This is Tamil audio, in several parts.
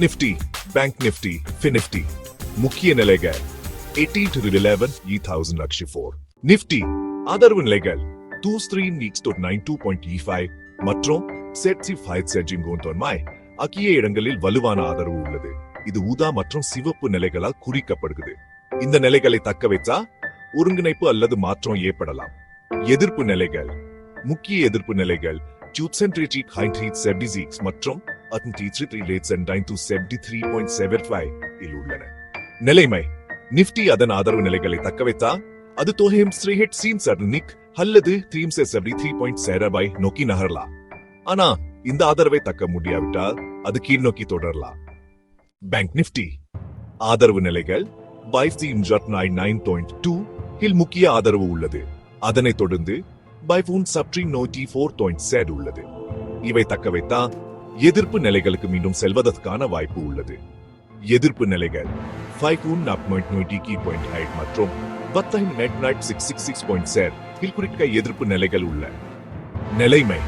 நிப்டி, பேங்க் நிப்டி, ஃபினிப்டி. முக்கிய நிலைகள் 18 to 11 E1000 லட்சம் 4. நிப்டி ஆதரவு நிலைகள் 23 weeks to 92.25 மற்றும் செட்சி 5 செட்ஜிங் கோன்டோன்மாய் ஆகிய இடங்களில் வலுவான ஆதரவு உள்ளது. இது ஊதா மற்றும் சிவப்பு நிலைகளால் குறிக்கப்படுகிறது. இந்த நிலைகளை தக்க வைத்தா ஒருங்கிணைப்பு அல்லது மாற்றம் ஏற்படலாம். எதிர்ப்பு நிலைகள் முக்கிய எதிர்ப்பு நிலைகள் 276 மற்றும் 73.75 இல் உள்ளன. நிலைமை நிப்டி அதன் ஆதரவு நிலைகளை தக்க வைத்தா அது தோஹேம் ஸ்ரீஹெட் சீன் சர்னிக் அல்லது 373.0 நோக்கி நகரலாம். ஆனா இந்த ஆதரவை தக்க முடியாவிட்டால் அது கீழ் நோக்கி தொடரலாம். பேங்க் நிப்டி ஆதரவு நிலைகள் 599.2 இல் முக்கிய ஆதரவு உள்ளது. அதனைத் தொடர்ந்து 594.0 உள்ளது. இவை தக்க வைத்தா எதிர்ப்பு நிலைகளுக்கு மீண்டும் செல்வதற்கான வாய்ப்பு உள்ளது. எதிர்ப்பு நிலைகள் 5.8 மற்றும் 666.0 இல் குறிக்க எதிர்ப்பு நிலைகள் உள்ள நிலைமை.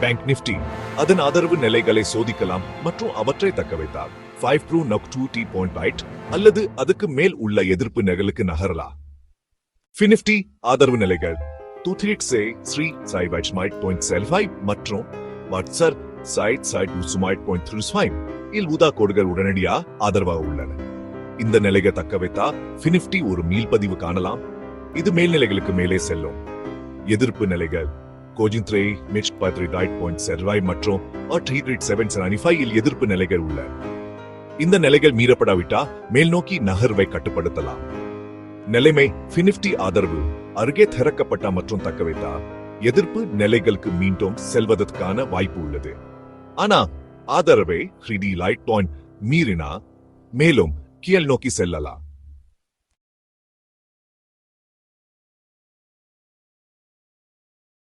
பேங்க் நிப்டி அதன் ஆதரவு நிலைகளை சோதிக்கலாம் மற்றும் அவற்றை தக்க வைத்தால் 5.2 அல்லது அதுக்கு மேல் உள்ள எதிர்ப்பு நிலைகளுக்கு நகரலாம். ஃபினிப்டி ஆதரவு நிலைகள் 236.75 மற்றும் வாட்சர் இல் ஊதா கோடுகள் உடனடியா ஆதரவாக உள்ளன. இந்த நிலையை தக்க வைத்தா ஃபினிப்டி ஒரு மீள்பதிவு காணலாம். இது மேல்நிலைகளுக்கு மேலே செல்லும். எதிர்ப்பு நிலைகள் 3.75 மற்றும் 795 இல் எதிர்ப்பு நிலைகள் உள்ள. இந்த நிலைகள் மீறப்படாவிட்டா மேல் நோக்கி நகர்வை கட்டுப்படுத்தலாம். நிலைமை ஃபினிப்டி ஆதரவு அருகே திறக்கப்பட்ட மற்றும் தக்க வைத்தா எதிர்ப்பு நிலைகளுக்கு மீண்டும் செல்வதற்கான வாய்ப்பு உள்ளது. ஆனா ஆதரவை 3D லைட் பாயிண்ட் மீறினா மேலும் கீழ் நோக்கி செல்லலாம்.